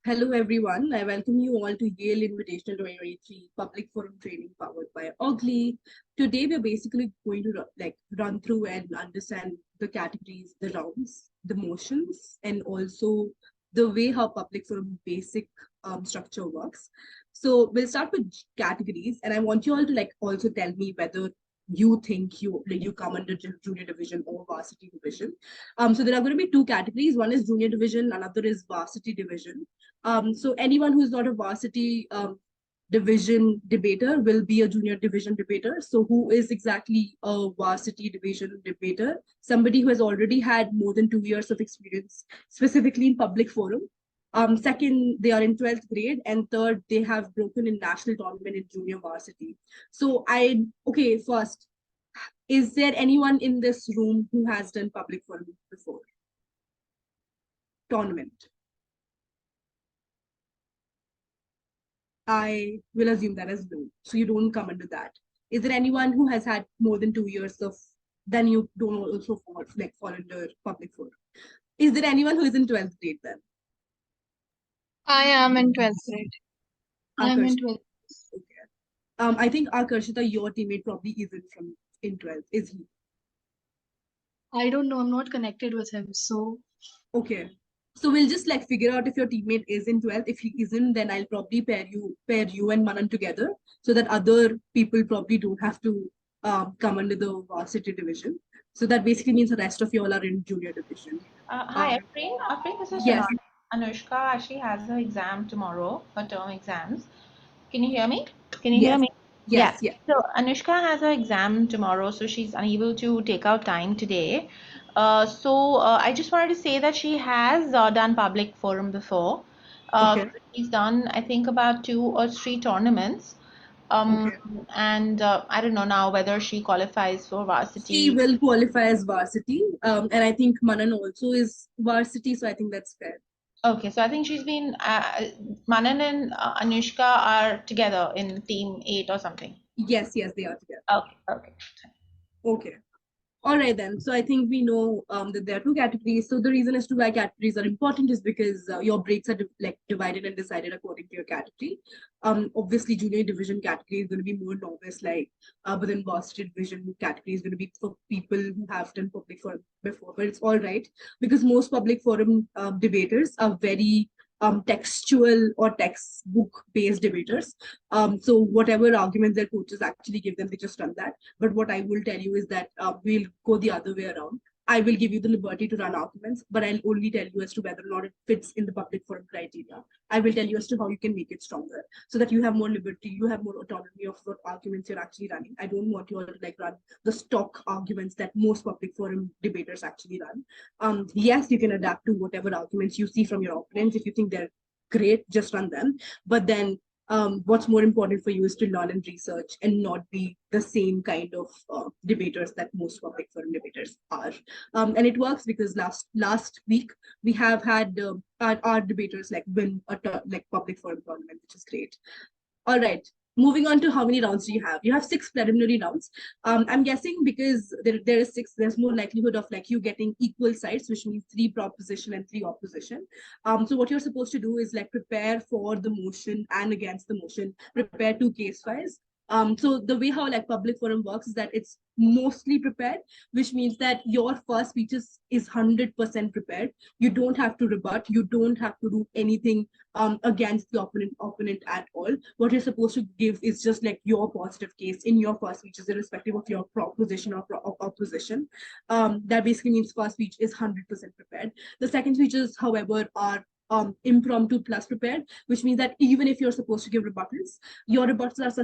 Hello, everyone. I welcome you all to Yale Invitational 2023 Public Forum Training powered by Ogly. Today, we're basically going to run through and understand the categories, the rounds, the motions, and also the way how public forum basic structure works. So we'll start with categories, and I want you all to also tell me whether you think you come under junior division or varsity division. So there are going to be two categories. One is junior division, another is varsity division. So anyone who's not a varsity division debater will be a junior division debater. So who is exactly a varsity division debater? Somebody who has already had more than 2 years of experience, specifically in public forum. Second, they are in 12th grade, and third, they have broken in national tournament in junior varsity. So first, is there anyone in this room who has done public forum before? Tournament. I will assume that as no. So you don't come under that. Is there anyone who has had more than 2 years of, then you don't also fall under public forum? Is there anyone who is in 12th grade then? I am in 12th grade. I'm in Akarshita. 12th. Okay. I think Akarshita, your teammate probably isn't from in 12th, is he? I don't know. I'm not connected with him. So Okay. So we'll just figure out if your teammate is in 12th. If he isn't, then I'll probably pair you and Manan together so that other people probably don't have to come under the varsity division. So that basically means the rest of you all are in junior division. Hi, Afreen. Afreen, this is Yes, Anushka actually has her exam tomorrow, her term exams. Can you hear me? Can you hear yes, me? yes, Yeah. yes. So Anushka has her exam tomorrow, so she's unable to take out time today. I just wanted to say that she has done public forum before. Okay, She's done, I think, about 2 or 3 tournaments. Um, okay. and I don't know now whether she qualifies for She varsity. will qualify as varsity. And I think Manan also is varsity, so I think that's fair. Okay, so I think she's been Manan and Anushka are together in team 8 or something. Yes, yes, they are together. Okay, okay. Okay. All right, then. So I think we know that there are two categories. So the reason as to why categories are important is because your breaks are divided and decided according to your category. Obviously, junior division category is going to be more novice, but then varsity division category is going to be for people who have done public forum before. But it's all right because most public forum debaters are very textual or textbook based debaters. So whatever arguments their coaches actually give them, they just run that. But what I will tell you is that we'll go the other way around. I will give you the liberty to run arguments, but I'll only tell you as to whether or not it fits in the public forum criteria. I will tell you as to how you can make it stronger so that you have more liberty, you have more autonomy of what arguments you're actually running. I don't want you all to run the stock arguments that most public forum debaters actually run. Yes, you can adapt to whatever arguments you see from your opponents. If you think they're great, just run them. But then what's more important for you is to learn and research and not be the same kind of debaters that most public forum debaters are. And it works because last week we have had our debaters win a public forum tournament, which is great. All right. Moving on to how many rounds do you have? You have 6 preliminary rounds. I'm guessing because there is 6, there's more likelihood of you getting equal sides, which means 3 proposition and 3 opposition. So what you're supposed to do is prepare for the motion and against the motion, prepare 2 case files. So the way how public forum works is that it's mostly prepared, which means that your first speech is 100% prepared. You don't have to rebut. You don't have to do anything against the opponent at all. What you're supposed to give is just your positive case in your first speech, irrespective of your proposition or opposition. That basically means first speech is 100% prepared. The second speeches, however, are impromptu plus prepared, which means that even if you're supposed to give rebuttals, your rebuttals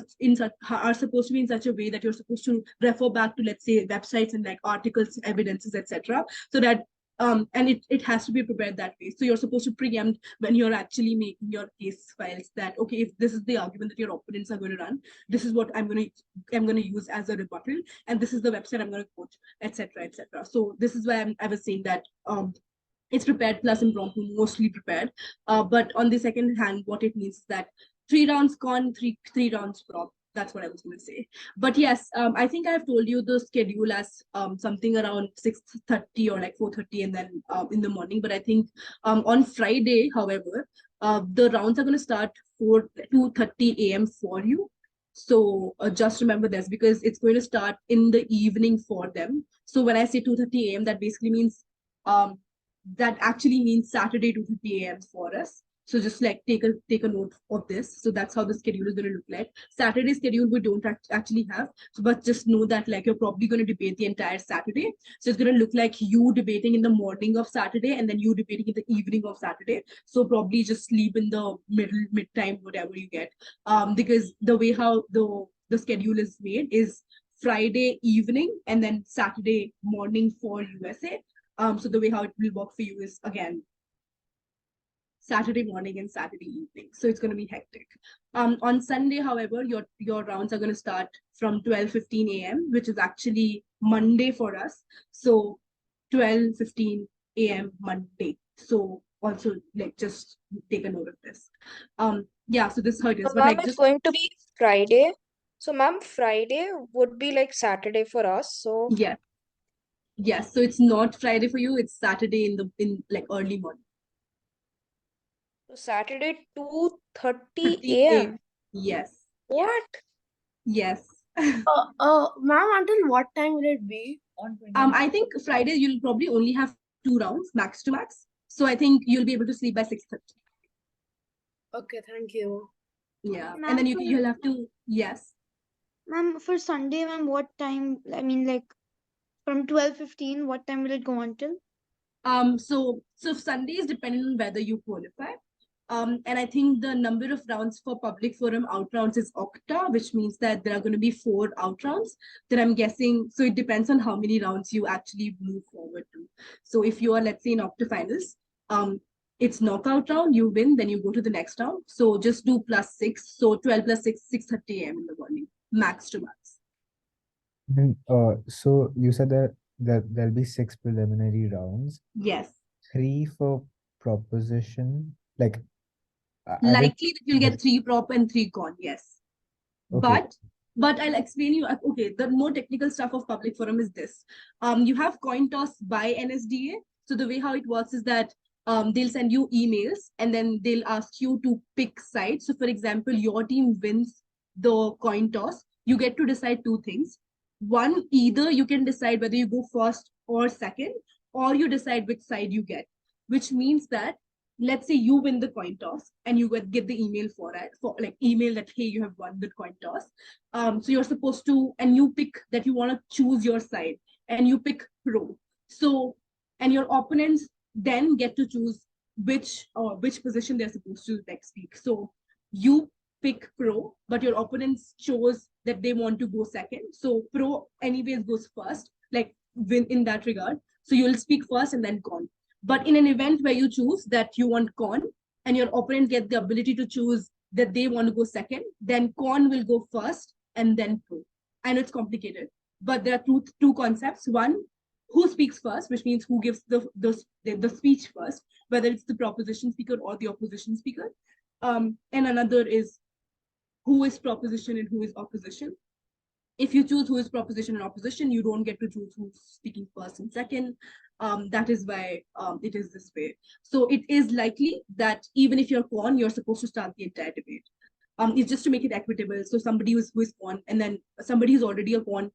are supposed to be in such a way that you're supposed to refer back to, let's say, websites and articles, evidences, etc., so that and it has to be prepared that way. So you're supposed to preempt when you're actually making your case files that, okay, if this is the argument that your opponents are going to run, this is what I'm going to use as a rebuttal, and this is the website I'm going to quote, etc., etc. So this is why I was saying that it's prepared plus impromptu, mostly prepared. But on the second hand, what it means is that 3 rounds con, three rounds prop. That's what I was going to say. But yes, I think I've told you the schedule as something around 6:30 or 4:30, and then in the morning. But I think on Friday, however, The rounds are going to start 2:30 a.m. for you. So just remember this, because it's going to start in the evening for them. So when I say 2:30 a.m., that basically means that actually means Saturday 2:30 a.m. for us. So just like take a note of this. So that's how the schedule is going to look like. Saturday schedule we don't actually have, so, but just know that like you're probably going to debate the entire Saturday. So it's going to look like you debating in the morning of Saturday and then you debating in the evening of Saturday. So probably just sleep in the mid time, whatever you get. Because the way how the schedule is made is Friday evening and then Saturday morning for USA. So the way how it will work for you is again Saturday morning and Saturday evening. So it's going to be hectic. On Sunday, however, your rounds are going to start from 12:15 a.m., which is actually Monday for us. So 12:15 a.m. Monday. So also like just take a note of this. Yeah, so this is how it is. So, But ma'am, like it's just going to be Friday. So, ma'am, Friday would be like Saturday for us. So, yeah. Yes. So it's not Friday for you, it's Saturday in like early morning. Saturday 2:30 50 a.m. a.m. Yes. What? Yes. Ma'am, until what time will it be? I think Friday you'll probably only have 2 rounds, max to max. So I think you'll be able to sleep by 6:30. Okay, thank you. Yeah. And Ma'am, then for, you'll have to, yes. ma'am, for Sunday, ma'am, what time? I mean, like from 12:15, what time will it go until? So Sunday is dependent on whether you qualify. And I think the number of rounds for public forum out rounds is octa, which means that there are going to be 4 out rounds that I'm guessing. So it depends on how many rounds you actually move forward to. So if you are, let's say, in octa finals, it's knockout round, you win, then you go to the next round. So just do +6. So 12 + 6, 6:30 a.m. in the morning, max to max. So you said that there'll be 6 preliminary rounds, Yes. 3 for proposition. Like I did. Likely that you'll get 3 prop and 3 con, yes. Okay. But I'll explain you. Okay, the more technical stuff of public forum is this. You have coin toss by NSDA. So the way how it works is that they'll send you emails and then they'll ask you to pick sides. So for example, your team wins the coin toss. You get to decide 2 things. One, either you can decide whether you go first or second, or you decide which side you get, which means that let's say you win the coin toss and you get the email for like email that hey, you have won the coin toss. So you're supposed to, and you pick that you want to choose your side and you pick pro. So and your opponents then get to choose which position they're supposed to like speak. So you pick pro, but your opponents chose that they want to go second. So pro anyways goes first, like win in that regard. So you'll speak first and then con. But in an event where you choose that you want con and your opponent get the ability to choose that they want to go second, then con will go first and then pro. I know it's complicated, but there are two concepts. One, who speaks first, which means who gives the speech first, whether it's the proposition speaker or the opposition speaker. And another is who is proposition and who is opposition. If you choose who is proposition and opposition, you don't get to choose who's speaking first and second. That is why it is this way. So it is likely that even if you're con, you're supposed to start the entire debate. It's just to make it equitable. So somebody who is con and then somebody who's already a con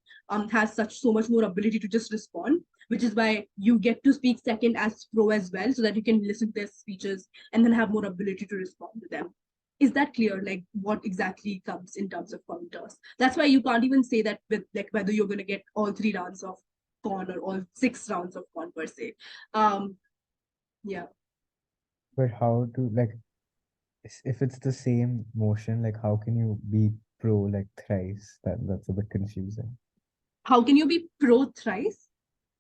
has so much more ability to just respond, which is why you get to speak second as pro as well, so that you can listen to their speeches and then have more ability to respond to them. Is that clear, like what exactly comes in terms of coin toss? That's why you can't even say that with like whether you're going to get all 3 rounds of con or all 6 rounds of con per se. Yeah. But how to like if it's the same motion, like how can you be pro like thrice? That's a bit confusing. How can you be pro thrice?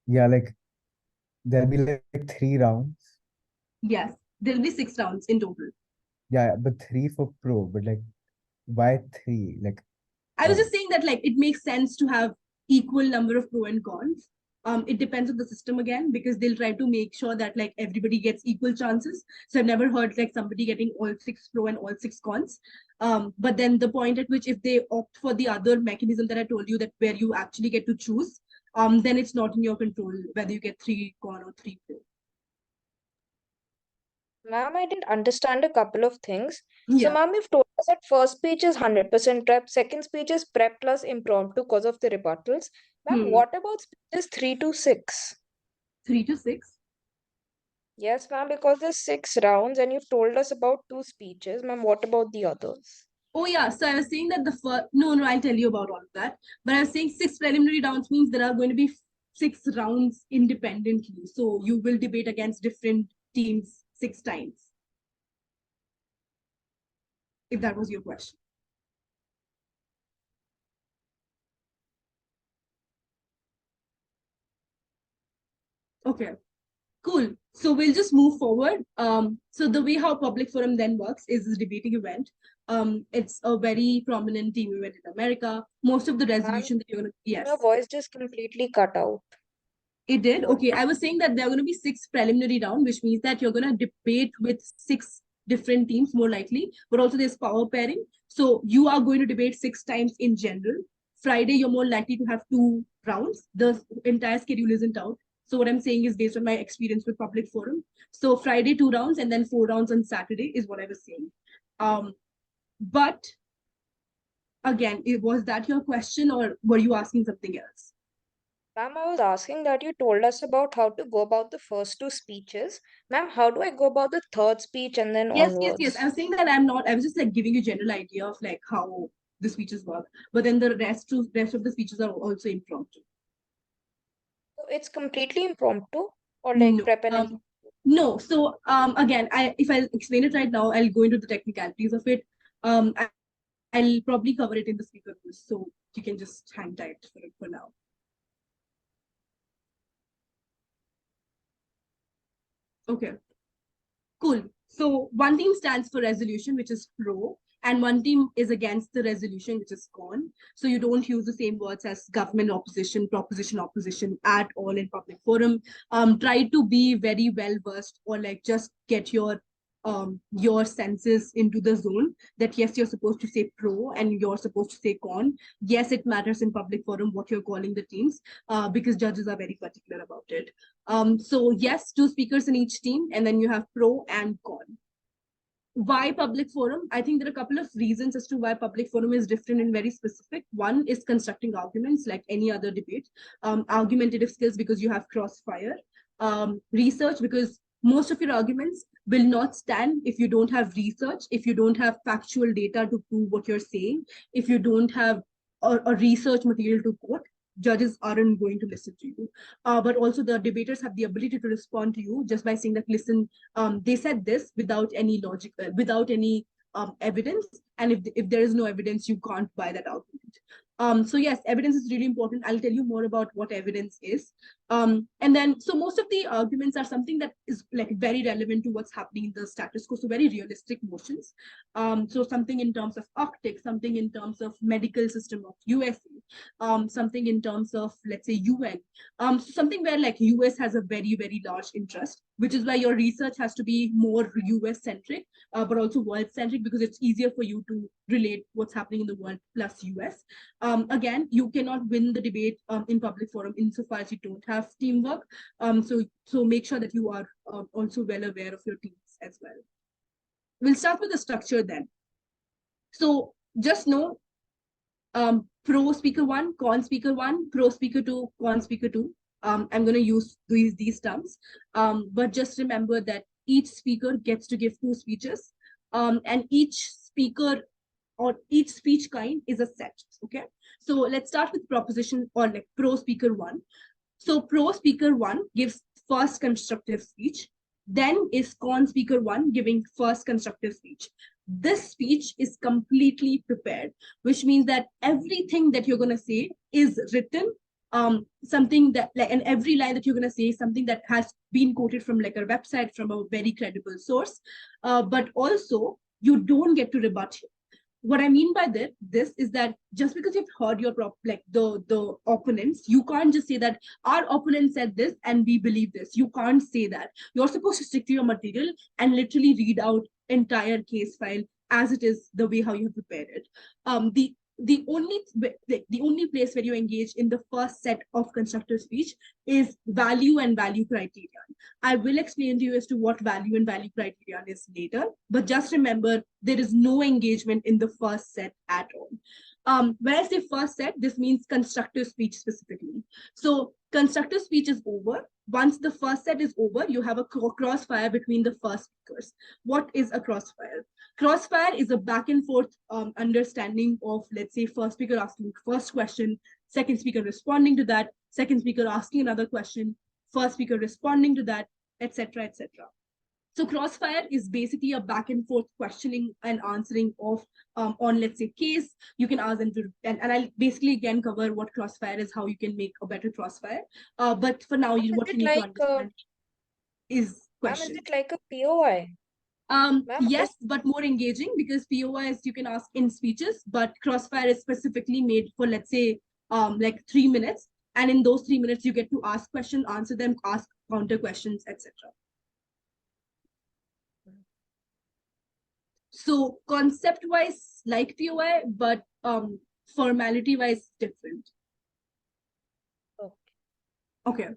Yeah, like there'll be like 3 rounds. Yes, there'll be 6 rounds in total. Yeah, but 3 for pro, but like why 3? Like I was just saying that like it makes sense to have equal number of pro and cons. It depends on the system again, because they'll try to make sure that like everybody gets equal chances. So I've never heard like somebody getting all 6 pro and all 6 cons. But then the point at which if they opt for the other mechanism that I told you, that where you actually get to choose, then it's not in your control whether you get 3 con or 3 pro. Ma'am, I didn't understand a couple of things. So, Yeah. ma'am, you've told us that first speech is 100% prep, second speech is prep plus impromptu because of the rebuttals. Ma'am, what about speeches 3 to 6? 3 to 6. Yes, ma'am, because there's 6 rounds and you've told us about 2 speeches. Ma'am, what about the others? Oh yeah, so I was saying that the first, no, I'll tell you about all of that. But I was saying 6 preliminary rounds means there are going to be 6 rounds independently. So you will debate against different teams 6 times. If that was your question. Okay, cool. So we'll just move forward. So the way how public forum then works is a debating event. It's a very prominent team event in America. Most of the Ma'am, resolution that you're gonna, yes. your voice just completely cut out. It did? What? Okay, I was saying that there are going to be 6 preliminary rounds, which means that you're going to debate with 6 different teams, more likely, but also there's power pairing. So you are going to debate 6 times in general. Friday, you're more likely to have 2 rounds. The entire schedule isn't out. So what I'm saying is based on my experience with public forum. So Friday, 2 rounds, and then 4 rounds on Saturday is what I was saying. But again, was that your question or were you asking something else? Ma'am, I was asking that you told us about how to go about the first 2 speeches. Ma'am, how do I go about the third speech and then Yes. onwards? I was saying that I was just like giving you a general idea of like how the speeches work, but then the rest of the speeches are also impromptu. So it's completely impromptu or like No, prep and no. So again, if I explain it right now, I'll go into the technicalities of it. I'll probably cover it in the speaker quiz, so you can just hang tight for it for now. Okay. Cool. So one team stands for resolution, which is pro, and one team is against the resolution, which is con. So you don't use the same words as government opposition, proposition opposition at all in public forum. Try to be very well versed or like just get your senses into the zone that yes, you're supposed to say pro and you're supposed to say con. Yes, it matters in public forum what you're calling the teams because judges are very particular about it. So yes, 2 speakers in each team, and then you have pro and con. Why public forum? I think there are a couple of reasons as to why public forum is different and very specific. One is constructing arguments like any other debate. Argumentative skills because you have crossfire. Research because most of your arguments will not stand if you don't have research, if you don't have factual data to prove what you're saying, if you don't have a research material to quote. Judges aren't going to listen to you. But also the debaters have the ability to respond to you just by saying that, listen, they said this without any logic, without any evidence. And if there is no evidence, you can't buy that argument. So yes, evidence is really important. I'll tell you more about what evidence is. And then, so most of the arguments are something that is like very relevant to what's happening in the status quo. So very realistic motions. So something in terms of optics, something in terms of medical system of USA, something in terms of, let's say, UN, something where like US has a very, very large interest, which is why your research has to be more US centric, but also world centric, because it's easier for you to relate what's happening in the world plus US. Again, you cannot win the debate in public forum insofar as you don't have teamwork. So make sure that you are also well aware of your teams as well. We'll start with the structure then. So just know pro speaker 1, con speaker 1, pro speaker 2, con speaker 2. I'm going to use these terms, but just remember that each speaker gets to give 2 speeches, and each speaker or each speech kind is a set. Okay, so let's start with proposition or like pro speaker 1. So pro speaker 1 gives first constructive speech, then is con speaker 1 giving first constructive speech. This speech is completely prepared, which means that everything that you're going to say is written, something that like, and every line that you're going to say is something that has been quoted from like a website from a very credible source, but also you don't get to rebut here. What I mean by this is that just because you've heard your the opponents, you can't just say that our opponent said this and we believe this. You can't say that. You're supposed to stick to your material and literally read out entire case file as it is, the way how you have prepared it. the only place where you engage in the first set of constructive speech is value and value criterion. I will explain to you as to what value and value criterion is later, but just remember there is no engagement in the first set at all. When I say first set, this means constructive speech specifically. So constructive speech is over. Once the first set is over, you have a crossfire between the first speakers. What is a crossfire? Crossfire is a back and forth understanding of, let's say, first speaker asking first question, second speaker responding to that, second speaker asking another question, first speaker responding to that, etc., etc. So crossfire is basically a back and forth questioning and answering of on, let's say, case. You can ask them to, and I'll basically again cover what crossfire is, how you can make a better crossfire. But for now, what you need to understand is question. Ma'am, is it like a POI? Yes, but more engaging, because POIs you can ask in speeches, but crossfire is specifically made for, let's say, like 3 minutes. And in those 3 minutes, you get to ask questions, answer them, ask counter questions, etc. So concept-wise, like POI, but formality-wise, different. Okay.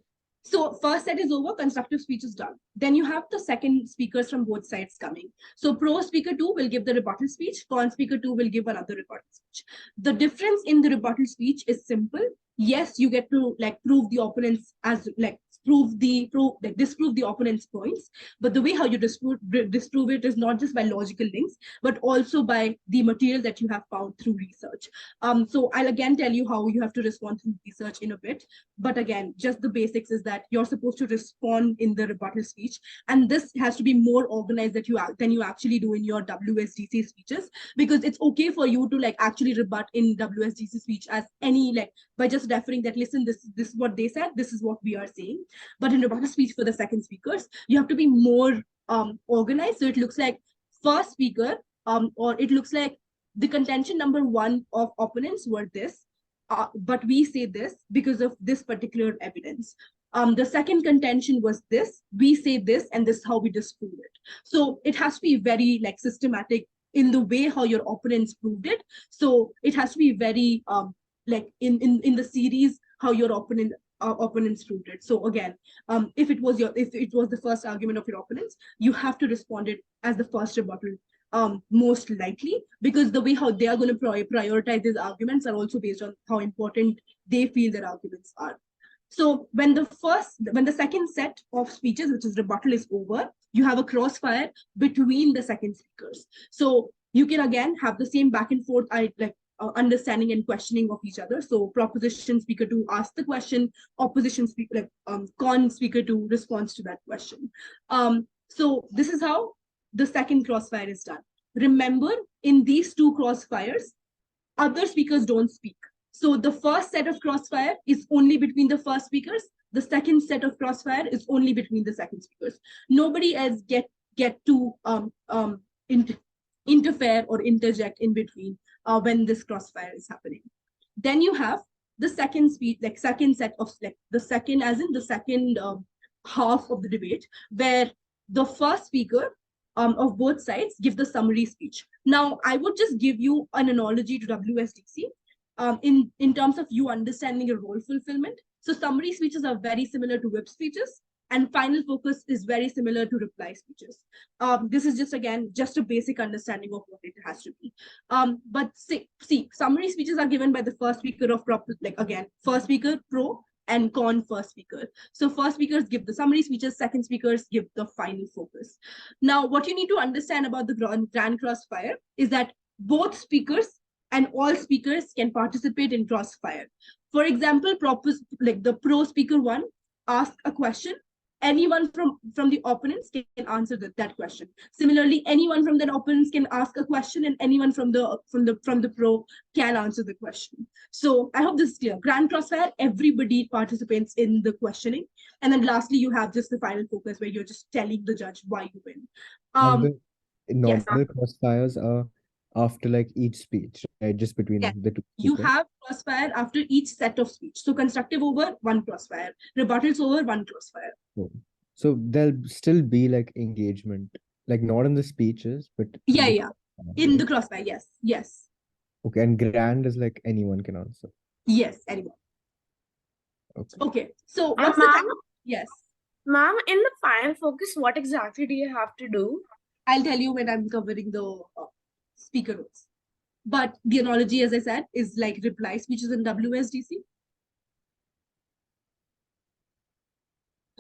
So first set is over, constructive speech is done. Then you have the second speakers from both sides coming. So pro speaker 2 will give the rebuttal speech, con speaker 2 will give another rebuttal speech. The difference in the rebuttal speech is simple. Yes, you get to like prove the opponent's disprove the opponent's points, but the way how you disprove it is not just by logical links, but also by the material that you have found through research. So I'll again tell you how you have to respond through research in a bit, but again, just the basics is that you're supposed to respond in the rebuttal speech, and this has to be more organized than you actually do in your WSDC speeches, because it's okay for you to like actually rebut in WSDC speech as any like by just referring that, listen, this is what they said, this is what we are saying. But in rebuttal speech for the second speakers, you have to be more organized. So it looks like first speaker, or it looks like the contention number 1 of opponents were this, but we say this because of this particular evidence. The second contention was this, we say this, and this is how we disprove it. So it has to be very like systematic in the way how your opponents proved it. So it has to be very like in the series how your opponents proved it. So again, if it was the first argument of your opponents, you have to respond it as the first rebuttal, most likely, because the way how they are going to prioritize these arguments are also based on how important they feel their arguments are. So when the second set of speeches, which is rebuttal, is over, you have a crossfire between the second speakers. So you can again have the same back and forth understanding and questioning of each other. So proposition speaker 2 asks the question, opposition speaker con speaker 2 responds to that question. So this is how the second crossfire is done. Remember, in these two crossfires, other speakers don't speak. So the first set of crossfire is only between the first speakers. The second set of crossfire is only between the second speakers. Nobody else get to interfere or interject in between when this crossfire is happening. Then you have the second speech, like second set of the second, as in the second half of the debate, where the first speaker of both sides give the summary speech. Now, I would just give you an analogy to WSDC in terms of you understanding your role fulfillment. So summary speeches are very similar to whip speeches, and final focus is very similar to reply speeches. This is just, again, just a basic understanding of what it has to be. But see, summary speeches are given by the first speaker of first speaker, pro, and con first speaker. So first speakers give the summary speeches, second speakers give the final focus. Now, what you need to understand about the grand crossfire is that both speakers and all speakers can participate in crossfire. For example, the pro speaker 1 asks a question, anyone from the opponents can answer that question. Similarly, anyone from the opponents can ask a question, and anyone from the pro can answer the question. So I hope this is clear. Grand crossfire, everybody participates in the questioning, and then lastly, you have just the final focus where you're just telling the judge why you win. The normal crossfires are after like each speech, right? Just between the two. You have crossfire after each set of speech. So constructive over, 1 crossfire. Rebuttals over, 1 crossfire. So there'll still be like engagement, like not in the speeches, but in the crossfire. Yes. Okay, and grand is like anyone can answer. Yes, anyone. Okay. Okay, so And what's the time? ma'am, Yes, ma'am, in the final focus, what exactly do you have to do? I'll tell you when I'm covering the speaker notes. But the analogy, as I said, is like reply speeches in WSDC.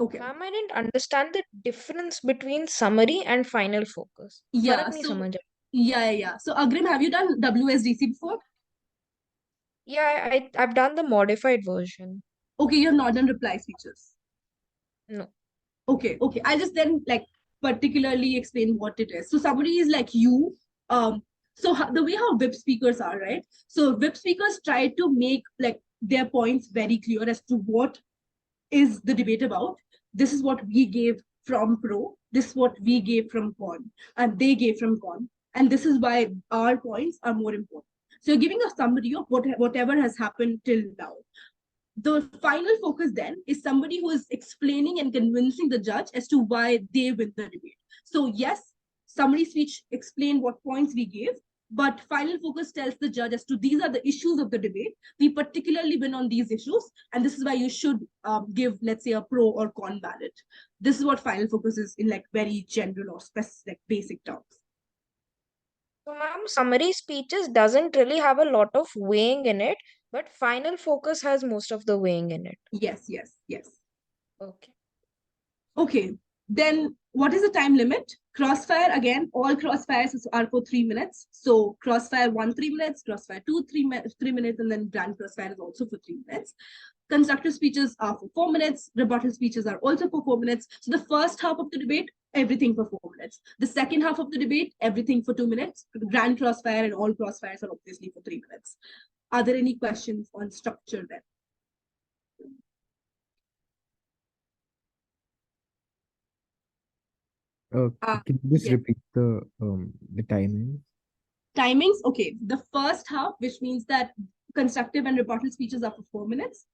Okay. Ma'am, I didn't understand the difference between summary and final focus. Yeah. फर्क नहीं So समझा. yeah. So Agrim, have you done WSDC before? Yeah, I've done the modified version. Okay, you have not done reply speeches. No. Okay. I'll just then like particularly explain what it is. So somebody is like you. So the way how VIP speakers are, right? So VIP speakers try to make like their points very clear as to what is the debate about. This is what we gave from pro. This is what we gave from con, and they gave from con, and this is why our points are more important. So you're giving a summary of whatever has happened till now. The final focus then is somebody who is explaining and convincing the judge as to why they win the debate. So yes, summary speech explain what points we gave, but final focus tells the judge as to these are the issues of the debate. We particularly win on these issues, and this is why you should give, let's say, a pro or con ballot. This is what final focus is in like very general or specific, like basic terms. So, ma'am, summary speeches doesn't really have a lot of weighing in it, but final focus has most of the weighing in it. Yes. Okay. Okay, then what is the time limit? Crossfire, again, all crossfires are for 3 minutes. So crossfire 1, 3 minutes, crossfire 2, 3 minutes, and then grand crossfire is also for 3 minutes. Constructive speeches are for 4 minutes. Rebuttal speeches are also for 4 minutes. So the first half of the debate, everything for 4 minutes. The second half of the debate, everything for 2 minutes. Grand crossfire and all crossfires are obviously for 3 minutes. Are there any questions on structure then? Can you just yes. repeat the timing? Timings, okay. The first half, which means that constructive and rebuttal speeches are for 4 minutes.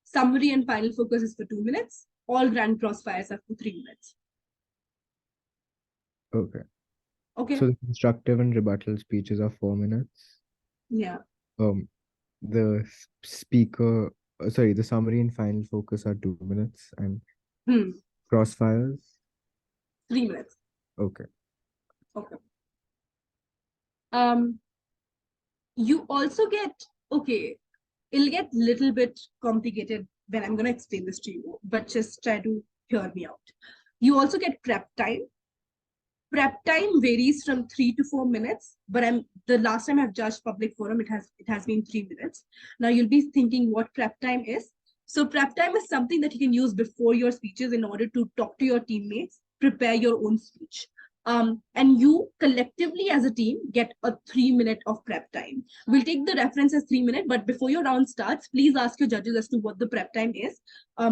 Summary and final focus is for 2 minutes. All grand crossfires are for 3 minutes. Okay. Okay. So the constructive and rebuttal speeches are 4 minutes. Yeah. The speaker, sorry, the summary and final focus are 2 minutes, and crossfires 3 minutes. Okay. You also get, okay, it'll get little bit complicated when I'm going to explain this to you, but just try to hear me out. You also get prep time. Prep time varies from 3 to 4 minutes, but the last time I've judged public forum, it has been 3 minutes. Now you'll be thinking what prep time is. So prep time is something that you can use before your speeches in order to talk to your teammates, prepare your own speech. And you collectively as a team get a 3 minute of prep time. We'll take the reference as 3 minutes, but before your round starts, please ask your judges as to what the prep time is,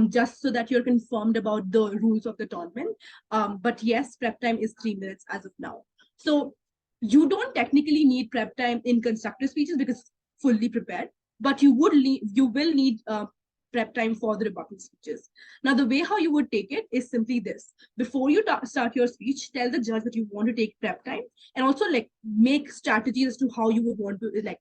just so that you're confirmed about the rules of the tournament. But yes, prep time is 3 minutes as of now. So you don't technically need prep time in constructive speeches because it's fully prepared, but you will need prep time for the rebuttal speeches. Now, the way how you would take it is simply this. Before you start your speech, tell the judge that you want to take prep time, and also like make strategies as to how you would want to like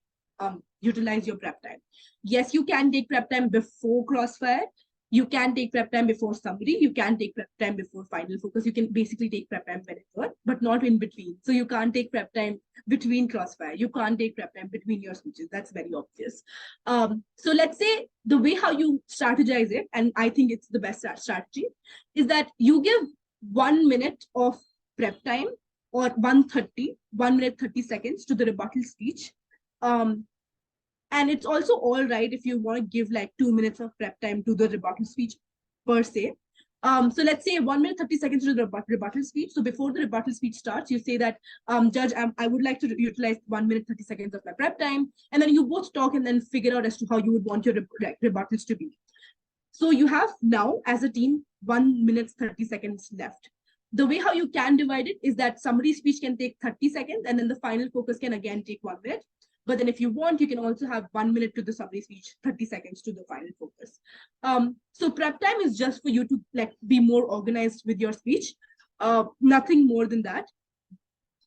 utilize your prep time. Yes, you can take prep time before crossfire. You can take prep time before summary. You can take prep time before final focus. You can basically take prep time whenever, but not in between. So you can't take prep time between crossfire. You can't take prep time between your speeches. That's very obvious. So let's say the way how you strategize it, and I think it's the best strategy, is that you give 1 minute of prep time or 1 minute 30 seconds to the rebuttal speech. And it's also all right if you want to give like 2 minutes of prep time to the rebuttal speech per se. So let's say 1 minute 30 seconds to the rebuttal speech. So before the rebuttal speech starts, you say that, Judge, I would like to utilize 1 minute 30 seconds of my prep time. And then you both talk and then figure out as to how you would want your rebuttals to be. So you have now as a team 1 minute 30 seconds left. The way how you can divide it is that summary speech can take 30 seconds and then the final focus can again take 1 minute. But then if you want, you can also have 1 minute to the summary speech, 30 seconds to the final focus. So prep time is just for you to like be more organized with your speech. Nothing more than that.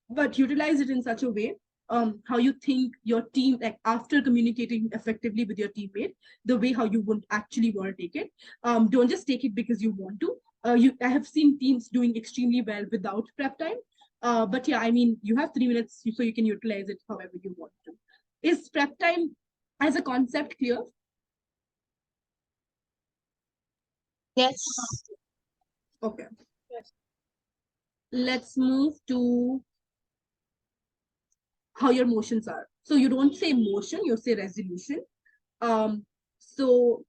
But utilize it in such a way how you think your team, like after communicating effectively with your teammate, the way how you would actually want to take it. Don't just take it because you want to. I have seen teams doing extremely well without prep time. But yeah, I mean, you have 3 minutes so you can utilize it however you want to. Is prep time as a concept clear? Yes. Okay. Let's move to how your motions are. So you don't say motion, you say resolution. So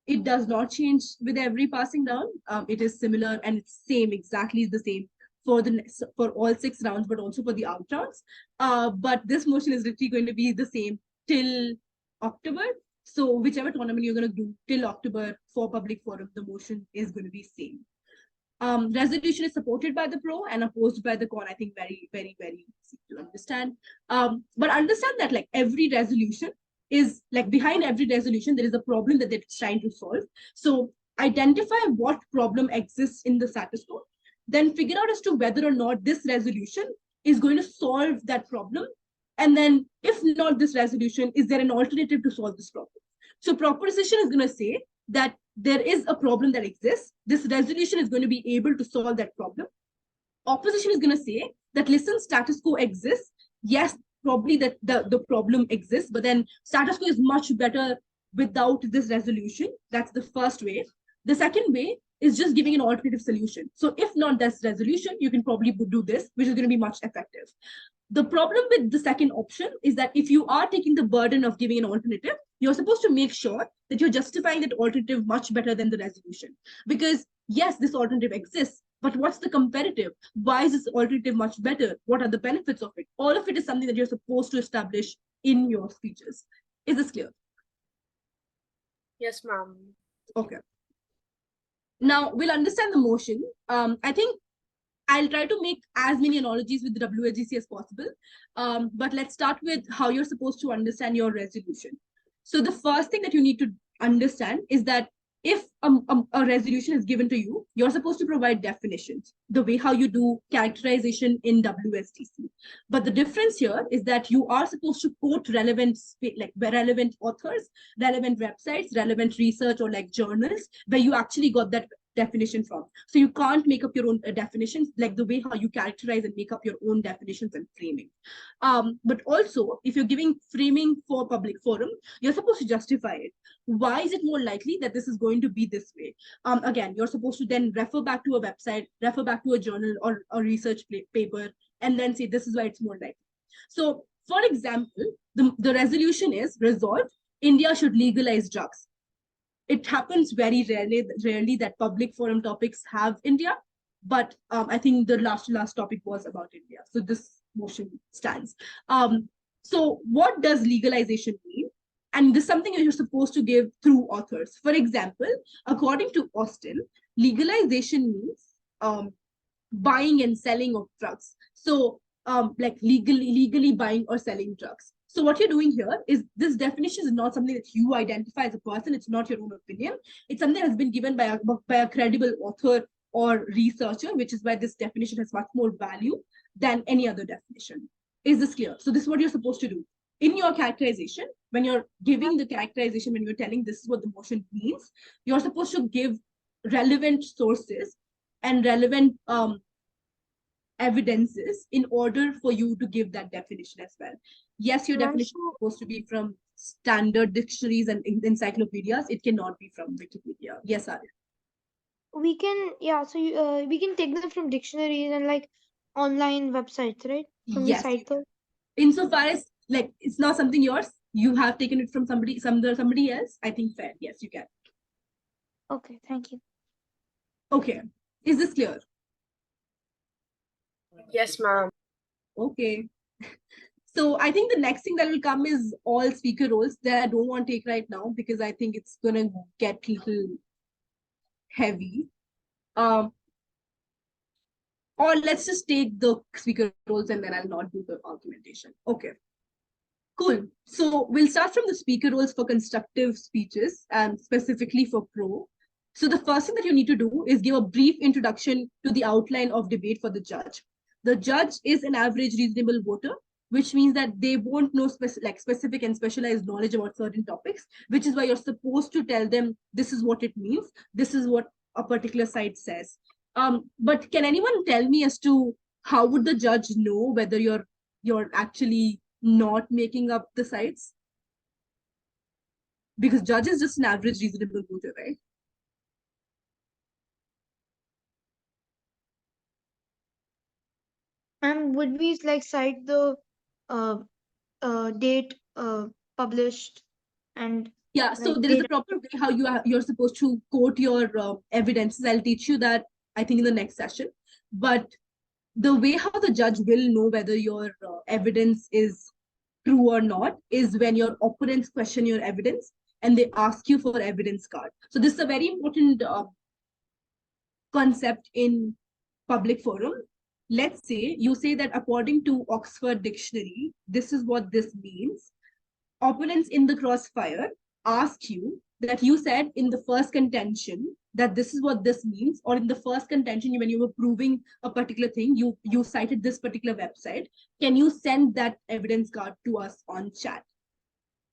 it does not change with every passing down. It is similar and it's same, exactly the same for all 6 rounds, but also for the out rounds. But this motion is literally going to be the same till October. So whichever tournament you're going to do till October for public forum, the motion is going to be same. Resolution is supported by the pro and opposed by the con. I think very, very, very easy to understand. But understand that like every resolution is like behind every resolution, there is a problem that they're trying to solve. So identify what problem exists in the status quo, then figure out as to whether or not this resolution is going to solve that problem. And then if not this resolution, is there an alternative to solve this problem? So proposition is going to say that there is a problem that exists. This resolution is going to be able to solve that problem. Opposition is going to say that, listen, status quo exists. Yes, probably that the problem exists, but then status quo is much better without this resolution. That's the first way. The second way is just giving an alternative solution. So if not this resolution, you can probably do this, which is going to be much effective. The problem with the second option is that if you are taking the burden of giving an alternative, you're supposed to make sure that you're justifying that alternative much better than the resolution. Because yes, this alternative exists, but what's the comparative? Why is this alternative much better? What are the benefits of it? All of it is something that you're supposed to establish in your speeches. Is this clear? Yes, ma'am. Okay. Now we'll understand the motion. I think I'll try to make as many analogies with the WSGC as possible. But let's start with how you're supposed to understand your resolution. So the first thing that you need to understand is that if a resolution is given to you, you're supposed to provide definitions, the way how you do characterization in WSDC. But the difference here is that you are supposed to quote relevant authors, relevant websites, relevant research, or like journals where you actually got that definition from. So you can't make up your own definitions, like the way how you characterize and make up your own definitions and framing. But also, if you're giving framing for public forum, you're supposed to justify it. Why is it more likely that this is going to be this way? Again, you're supposed to then refer back to a website, refer back to a journal or a research paper, and then say this is why it's more likely. So, for example, the resolution is resolved, India should legalize drugs. It happens very rarely that public forum topics have India, but I think the last topic was about India. So this motion stands. So what does legalization mean? And this is something you're supposed to give through authors. For example, according to Austin, legalization means buying and selling of drugs. So like legally buying or selling drugs. So what you're doing here is this definition is not something that you identify as a person. It's not your own opinion. It's something that has been given by a credible author or researcher, which is why this definition has much more value than any other definition. Is this clear? So this is what you're supposed to do. In your characterization, when you're giving the characterization, when you're telling this is what the motion means, you're supposed to give relevant sources and relevant evidences in order for you to give that definition as well. Yes, your definition is supposed to be from standard dictionaries and encyclopedias. It cannot be from Wikipedia. Yes, Arya. We can, yeah, so we can take them from dictionaries and like online websites, right? Can we Yes. cite those? Insofar as like it's not something yours, you have taken it from somebody else, I think fair. Yes, you can. Okay, thank you. Okay. Is this clear? Yes, ma'am. Okay. So I think the next thing that will come is all speaker roles that I don't want to take right now because I think it's gonna get a little heavy. Or let's just take the speaker roles and then I'll not do the argumentation. Okay. Cool. So we'll start from the speaker roles for constructive speeches and specifically for pro. So the first thing that you need to do is give a brief introduction to the outline of debate for the judge. The judge is an average reasonable voter. which means that they won't know specific and specialized knowledge about certain topics, which is why you're supposed to tell them this is what it means, this is what a particular site says. But can anyone tell me as to how would the judge know whether you're actually not making up the sites? Because judge is just an average reasonable voter, right? And would we like cite the date published and Yeah, so like there is a date? proper way how you're supposed to quote your evidences. I'll teach you that, I think, in the next session. But the way how the judge will know whether your evidence is true or not is when your opponents question your evidence and they ask you for evidence card. So this is a very important concept in public forum. Let's say you say that according to Oxford Dictionary, this is what this means. Opponents in the crossfire ask you that you said in the first contention that this is what this means, or in the first contention when you were proving a particular thing, you cited this particular website. Can you send that evidence card to us on chat?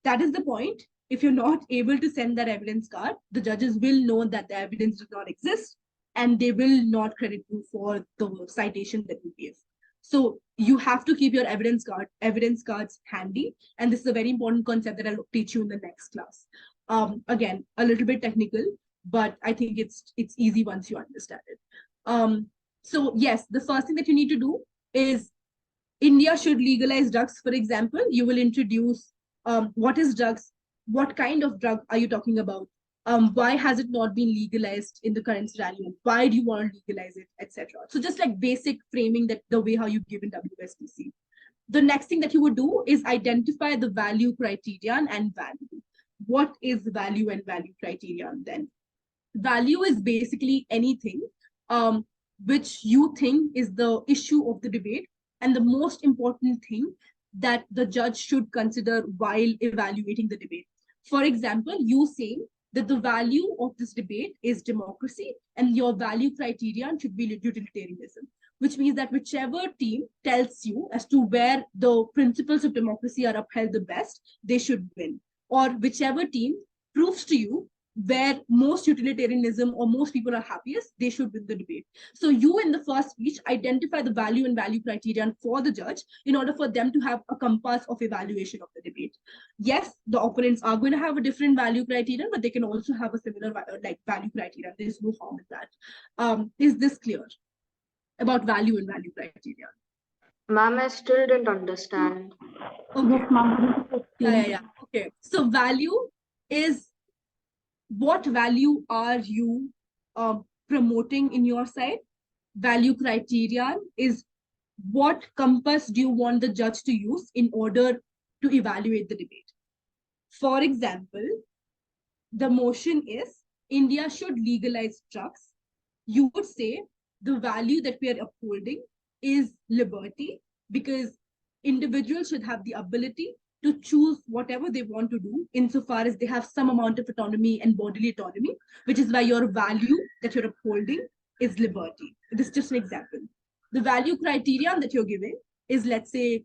That is the point. If you're not able to send that evidence card, the judges will know that the evidence does not exist and they will not credit you for the citation that you give. So you have to keep your evidence cards handy. And this is a very important concept that I'll teach you in the next class. Again, a little bit technical, but I think it's easy once you understand it. So yes, the first thing that you need to do is India should legalize drugs. For example, you will introduce what is drugs, what kind of drug are you talking about, why has it not been legalized in the current scenario, why do you want to legalize it, etc. So just like basic framing, that the way how you give in WSTC. The next thing that you would do is identify the value criterion and value. What is value and value criterion then? Value is basically anything which you think is the issue of the debate and the most important thing that the judge should consider while evaluating the debate. For example, you saying that the value of this debate is democracy and your value criterion should be utilitarianism, which means that whichever team tells you as to where the principles of democracy are upheld the best, they should win. Or whichever team proves to you where most utilitarianism or most people are happiest, they should win the debate. So you, in the first speech, identify the value and value criterion for the judge in order for them to have a compass of evaluation of the debate. Yes, the opponents are going to have a different value criterion, but they can also have a similar value criterion. There's no harm in that. Is this clear about value and value criterion? Ma'am, I still didn't understand. Okay. Yes, ma'am. Yeah. Okay. So value is what value are you promoting in your site? Value criterion is what compass do you want the judge to use in order to evaluate the debate. For example, the motion is India should legalize drugs. You would say the value that we are upholding is liberty, because individuals should have the ability to choose whatever they want to do insofar as they have some amount of autonomy and bodily autonomy, which is why your value that you're upholding is liberty. This is just an example. The value criterion that you're giving is, let's say,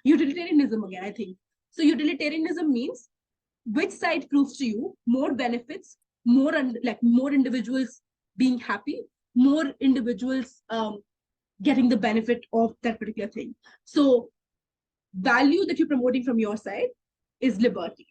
utilitarianism again, I think. So utilitarianism means which side proves to you more benefits, more individuals being happy, more individuals getting the benefit of that particular thing. So value that you're promoting from your side is liberty,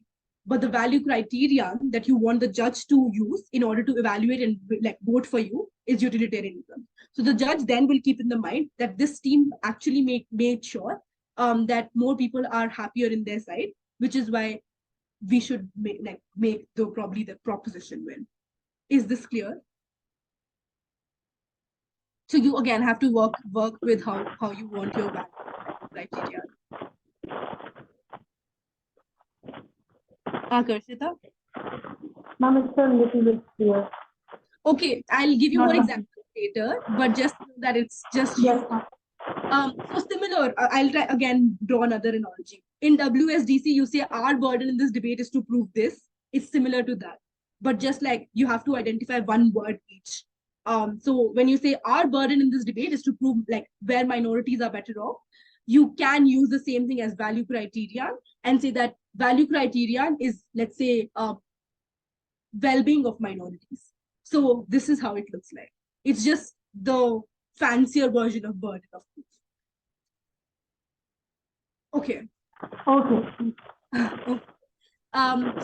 but the value criterion that you want the judge to use in order to evaluate and vote for you is utilitarianism. So the judge then will keep in the mind that this team actually made sure that more people are happier in their side, which is why we should make probably the proposition win. Is this clear? So you again have to work with how you want your value criteria. Karshita? Ma'am, it's a little bit clear. Okay, I'll give you Not more much. examples later, but just know that it's just Yes, you. ma'am. So similar, I'll try again draw another analogy. In WSDC, you say our burden in this debate is to prove this. It's similar to that, but just like you have to identify one word each. So when you say our burden in this debate is to prove like where minorities are better off, you can use the same thing as value criterion and say that value criterion is, let's say, well-being of minorities. So this is how it looks like. It's just the fancier version of burden of proof. Okay. Okay.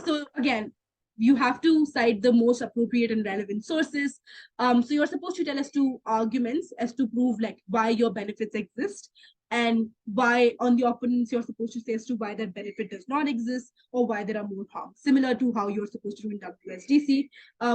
So again, you have to cite the most appropriate and relevant sources. So you're supposed to tell us two arguments as to prove like why your benefits exist, and why on the opponents you're supposed to say as to why that benefit does not exist or why there are more harms, similar to how you're supposed to do in WSDC,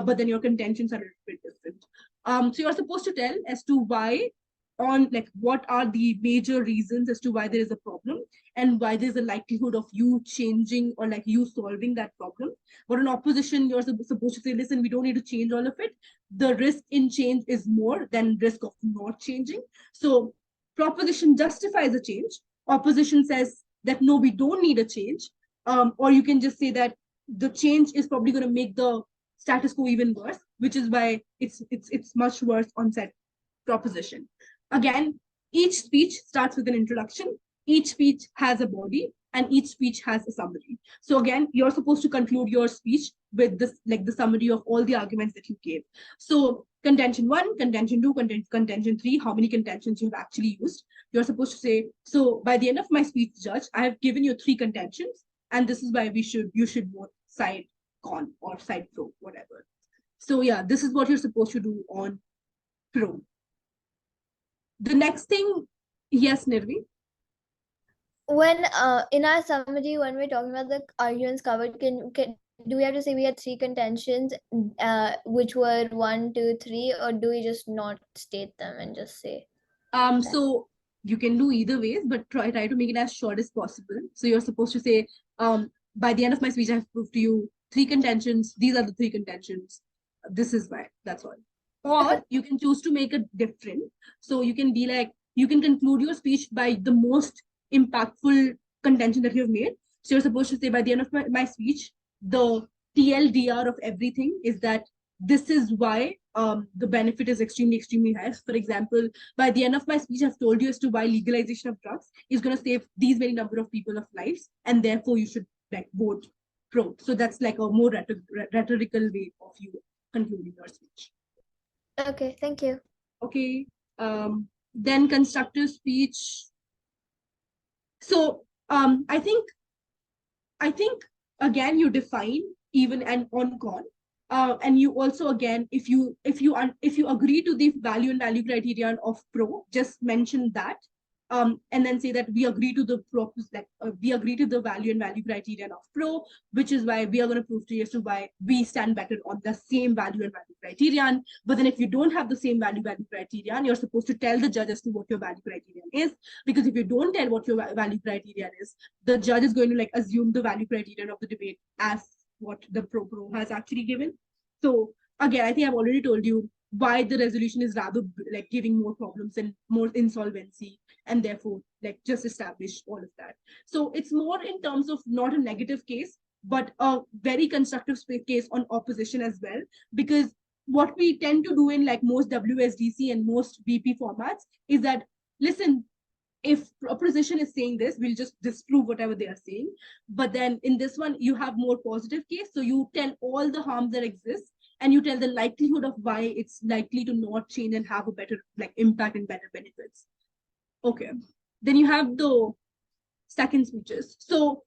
but then your contentions are a little bit different. So you're supposed to tell as to why on like what are the major reasons as to why there is a problem and why there's a likelihood of you changing or like you solving that problem. But in opposition, you're supposed to say, listen, we don't need to change all of it. The risk in change is more than risk of not changing. So proposition justifies a change. Opposition says that no, we don't need a change. Or you can just say that the change is probably going to make the status quo even worse, which is why it's much worse on said proposition. Again, each speech starts with an introduction, each speech has a body, and each speech has a summary. So again, you're supposed to conclude your speech with this, like the summary of all the arguments that you gave. So contention 1, contention 2, contention 3, how many contentions you've actually used. You're supposed to say, so by the end of my speech, Judge, I have given you 3 contentions, and this is why you should vote side con or side pro, whatever. So yeah, this is what you're supposed to do on pro. The next thing, yes, Nirvi? When in our summary, when we're talking about the arguments covered, do we have to say we had 3 contentions, which were 1, 2, 3, or do we just not state them and just say? So you can do either ways, but try to make it as short as possible. So you're supposed to say, by the end of my speech, I have proved to you 3 contentions. These are the 3 contentions. This is why. That's all. Or you can choose to make it different. So you can be like, you can conclude your speech by the most impactful contention that you have made. So you're supposed to say, by the end of my speech, the TLDR of everything is that this is why the benefit is extremely, extremely high. For example, by the end of my speech, I've told you as to why legalization of drugs is going to save these many number of people of lives, and therefore you should like vote pro. So that's like a more rhetorical way of you concluding your speech. Okay, thank you. Okay. Then constructive speech. So I think again you define even and on con, and you also again if you agree to the value and value criterion of pro, just mention that, and then say that we agree to the we agree to the value and value criterion of pro, which is why we are going to prove to you as to why we stand better on the same value and value criterion. But then if you don't have the same value criterion, you're supposed to tell the judge as to what your value criterion is, because if you don't tell what your value criterion is, the judge is going to like assume the value criterion of the debate as what the pro has actually given. So again, I think I've already told you why the resolution is rather like giving more problems and more insolvency, and therefore like just establish all of that. So it's more in terms of not a negative case, but a very constructive case on opposition as well, because what we tend to do in like most WSDC and most BP formats is that, listen, if opposition is saying this, we'll just disprove whatever they are saying. But then in this one, you have more positive case. So you tell all the harms that exist, and you tell the likelihood of why it's likely to not change and have a better like impact and better benefits. Okay. Then you have the second speeches. So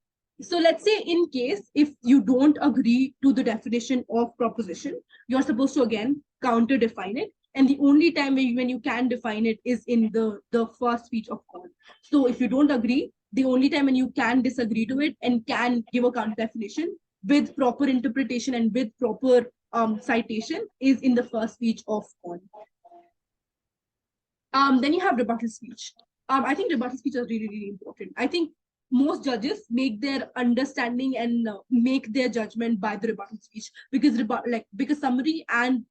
let's say in case if you don't agree to the definition of proposition, you're supposed to again counter define it. And the only time when you can define it is in the first speech of con. So if you don't agree, the only time when you can disagree to it and can give a counter definition with proper interpretation and with proper citation is in the first speech of con. Then you have rebuttal speech. I think rebuttal speech is really, really important. I think most judges make their understanding and make their judgment by the rebuttal speech, because summary and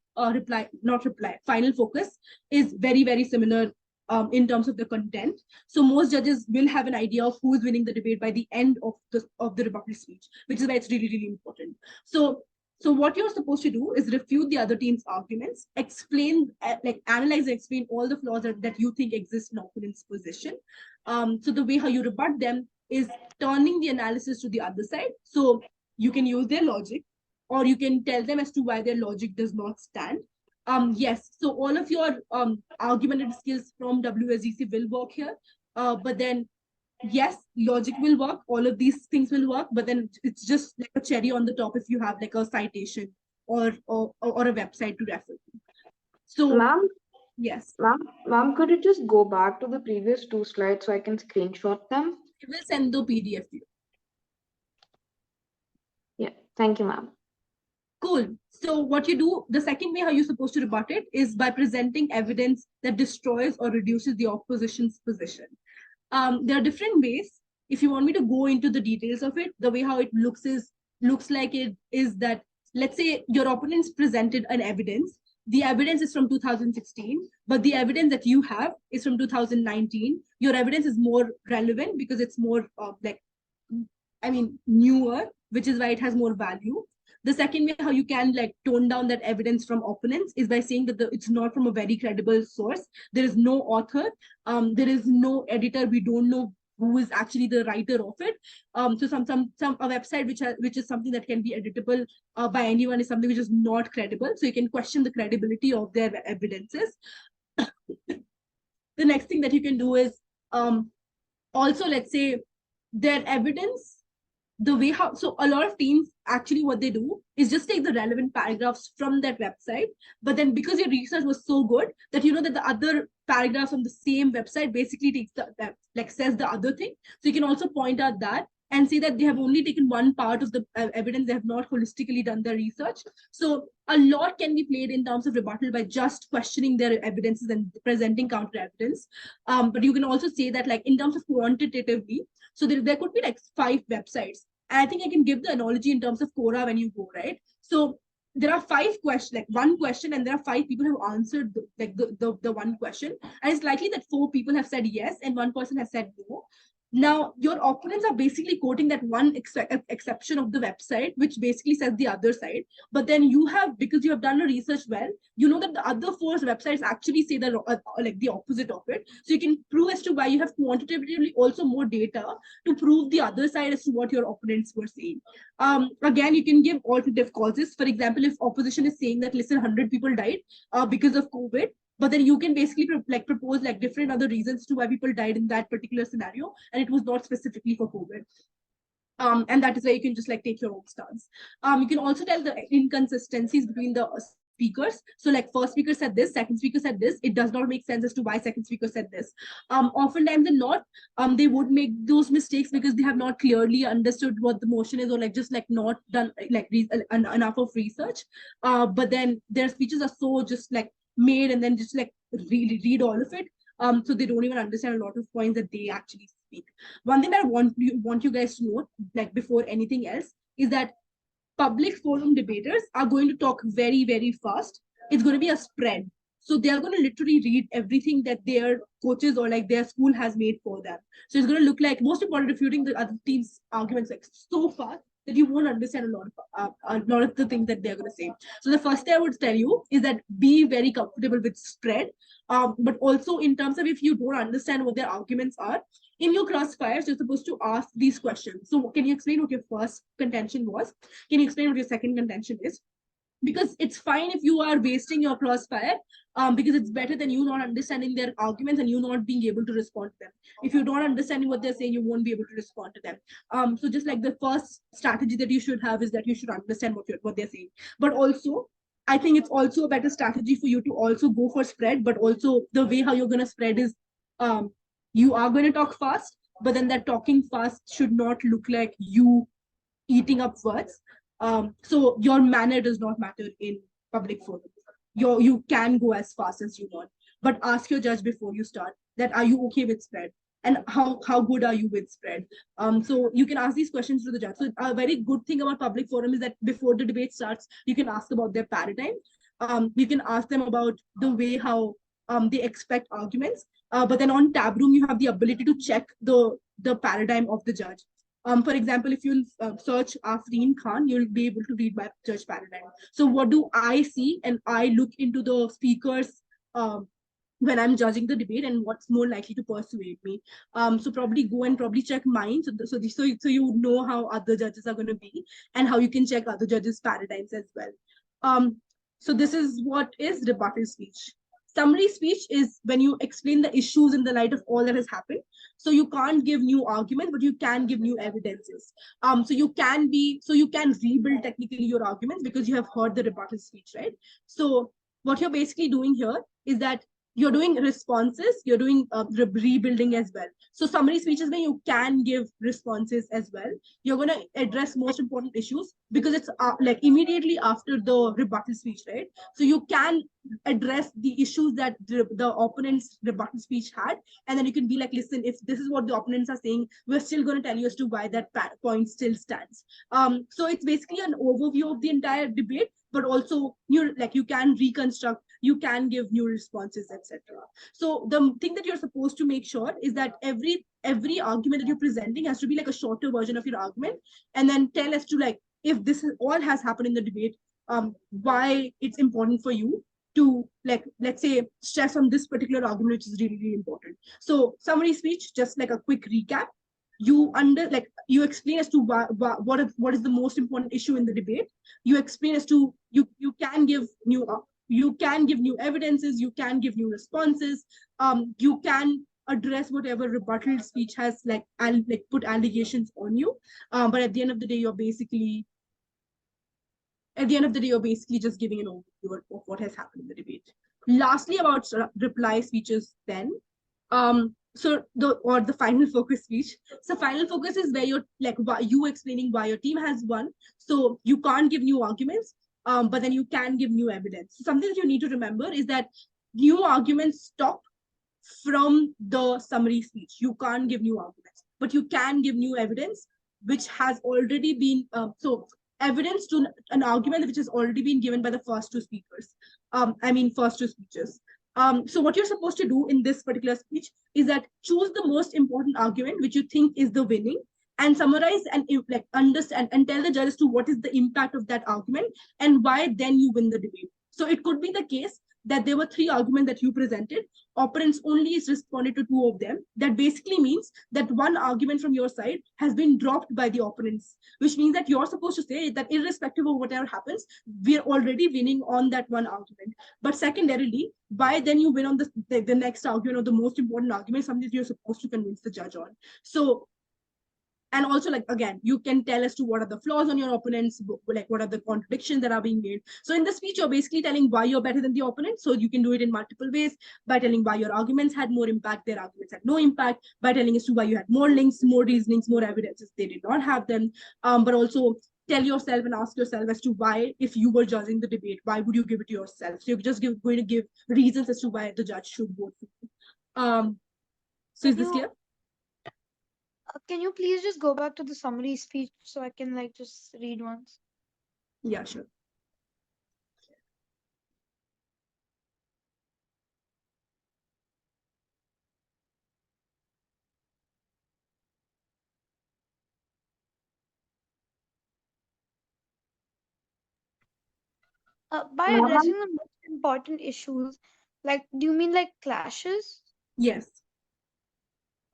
final focus is very, very similar in terms of the content. So most judges will have an idea of who is winning the debate by the end of the rebuttal speech, which is why it's really, really important. So So what you're supposed to do is refute the other team's arguments, explain, analyze and explain all the flaws that you think exist in opponent's position. So the way how you rebut them is turning the analysis to the other side. So you can use their logic, or you can tell them as to why their logic does not stand. Yes, so all of your argumentative skills from WSGC will work here, but then yes, logic will work, all of these things will work, but then it's just like a cherry on the top if you have like a citation or a website to refer to. So Ma'am, yes, ma'am, could you just go back to the previous 2 slides so I can screenshot them? we will send the PDF to you. Yeah, thank you, ma'am. Cool. So what you do, the second way how you're supposed to rebut it is by presenting evidence that destroys or reduces the opposition's position. There are different ways. If you want me to go into the details of it, the way how it looks like it is that, let's say your opponents presented an evidence. The evidence is from 2016, but the evidence that you have is from 2019. Your evidence is more relevant because it's more newer, which is why it has more value. The second way how you can tone down that evidence from opponents is by saying that it's not from a very credible source. There is no author, there is no editor. We don't know who is actually the writer of it. So a website which is something that can be editable by anyone is something which is not credible. So you can question the credibility of their evidences. The next thing that you can do is also, let's say, their evidence, the way how, so a lot of teams actually what they do is just take the relevant paragraphs from that website, but then because your research was so good that you know that the other paragraphs on the same website basically takes says the other thing. So you can also point out that and say that they have only taken one part of the evidence, they have not holistically done their research. So a lot can be played in terms of rebuttal by just questioning their evidences and presenting counter evidence. But you can also say that in terms of quantitatively, so there could be 5 websites. And I think I can give the analogy in terms of Quora when you go, right? So there are 5 questions, one question, and there are 5 people who have answered the one question. And it's likely that 4 people have said yes and 1 person has said no. Now, your opponents are basically quoting that one exception of the website, which basically says the other side. But then you have, because you have done your research well, you know that the other 4 websites actually say the opposite of it. So you can prove as to why you have quantitatively also more data to prove the other side as to what your opponents were saying. Again, you can give alternative causes. For example, if opposition is saying that, listen, 100 people died because of COVID, but then you can basically propose different other reasons to why people died in that particular scenario, and it was not specifically for COVID. And that is where you can just take your own stance. You can also tell the inconsistencies between the speakers. So first speaker said this, second speaker said this. It does not make sense as to why second speaker said this. Oftentimes they would make those mistakes because they have not clearly understood what the motion is, or just not done enough of research. But then their speeches are so just made and then just really read all of it. So they don't even understand a lot of points that they actually speak. One thing that I want you guys to note, before anything else, is that public forum debaters are going to talk very, very fast. It's going to be a spread. So they are going to literally read everything that their coaches or their school has made for them. So it's going to look like, most important, refuting the other team's arguments so fast that you won't understand a lot of the things that they're going to say. So the first thing I would tell you is that be very comfortable with spread. But also in terms of if you don't understand what their arguments are, in your crossfires, you're supposed to ask these questions. So can you explain what your first contention was? Can you explain what your second contention is? Because it's fine if you are wasting your crossfire, because it's better than you not understanding their arguments and you not being able to respond to them. If you don't understand what they're saying, you won't be able to respond to them. So just the first strategy that you should have is that you should understand what they're saying. But also, I think it's also a better strategy for you to also go for spread, but also the way how you're going to spread is you are going to talk fast, but then that talking fast should not look like you eating up words. So your manner does not matter in public forum. You can go as fast as you want, but ask your judge before you start that, are you okay with spread? And how good are you with spread? So you can ask these questions to the judge. So a very good thing about public forum is that before the debate starts, you can ask about their paradigm. You can ask them about the way how they expect arguments. But then on tab room, you have the ability to check the paradigm of the judge. For example, if you search Afreen Khan, you'll be able to read my judge paradigm. So what do I see? And I look into the speakers when I'm judging the debate and what's more likely to persuade me. So probably go and probably check mine. So you know how other judges are going to be and how you can check other judges' paradigms as well. So this is what is rebuttal speech. Summary speech is when you explain the issues in the light of all that has happened. So you can't give new arguments, but you can give new evidences. So you can rebuild technically your arguments because you have heard the rebuttal speech, right? So what you're basically doing here is that you're doing responses, you're doing rebuilding as well. So summary speeches where you can give responses as well. You're going to address most important issues because it's like immediately after the rebuttal speech, right? So you can address the issues that the opponent's rebuttal speech had, and then you can be like, listen, if this is what the opponents are saying, we're still going to tell you as to why that point still stands. So it's basically an overview of the entire debate, but also you can reconstruct, you can give new responses, etc. So the thing that you're supposed to make sure is that every argument that you're presenting has to be like a shorter version of your argument, and then tell as to like, if this all has happened in the debate, why it's important for you to, like, let's say, stress on this particular argument, which is really, really important. So summary speech, just like a quick recap. You explain as to what is the most important issue in the debate. You explain as to you can give new evidences, you can give new responses, you can address whatever rebuttal speech has put allegations on you, but at the end of the day you're basically just giving an overview of what has happened in the debate. Lastly, about reply speeches then. So the final focus speech. So final focus is where you're you explaining why your team has won. So you can't give new arguments, but then you can give new evidence. So something that you need to remember is that new arguments stop from the summary speech. You can't give new arguments, but you can give new evidence, which has already been evidence to an argument which has already been given by the first two speakers. First two speeches. So what you're supposed to do in this particular speech is that choose the most important argument which you think is the winning, and summarize and understand and tell the judges to what is the impact of that argument and why then you win the debate. So it could be the case that there were 3 arguments that you presented, opponents only responded to 2 of them. That basically means that one argument from your side has been dropped by the opponents, which means that you're supposed to say that irrespective of whatever happens, we're already winning on that one argument. But secondarily, why then you win on the next argument or the most important argument, something you're supposed to convince the judge on. So, and also, again, you can tell as to what are the flaws on your opponents, what are the contradictions that are being made. So in the speech, you're basically telling why you're better than the opponent. So you can do it in multiple ways, by telling why your arguments had more impact, their arguments had no impact, by telling as to why you had more links, more reasonings, more evidences, they did not have them. But also tell yourself and ask yourself as to why, if you were judging the debate, why would you give it to yourself? So you're just going to give reasons as to why the judge should vote for you. So is this clear? Can you please just go back to the summary speech so I can just read once? Yeah, sure. By addressing the most important issues, do you mean clashes? Yes.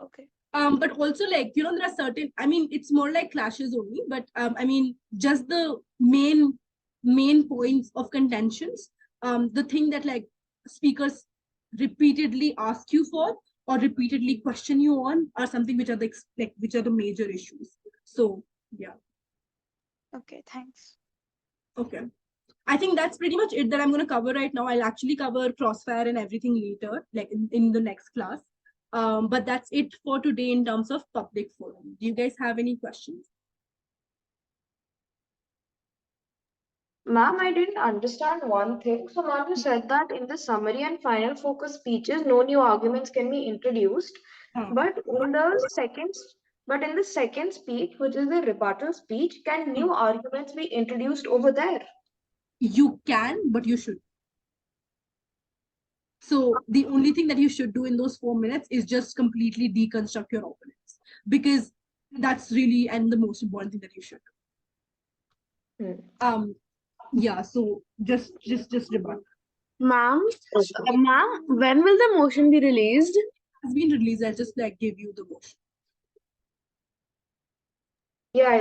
Okay. But also there are certain, it's more like clashes only, but just the main points of contentions, the thing that speakers repeatedly ask you for or repeatedly question you on are something which are the major issues. So yeah. Okay, thanks. Okay. I think that's pretty much it that I'm going to cover right now. I'll actually cover crossfire and everything later, in the next class. But that's it for today in terms of public forum. Do you guys have any questions? Ma'am, I didn't understand one thing. So, ma'am, you said that in the summary and final focus speeches, no new arguments can be introduced. But in the second speech, which is the rebuttal speech, can new arguments be introduced over there? You can, but you should. So the only thing that you should do in those 4 minutes is just completely deconstruct your opponents. Because That's really and the most important thing that you should do. Yeah, so just rebut. Ma'am, ma'am, when will the motion be released? It's been released. I'll just like give you the motion. Yeah,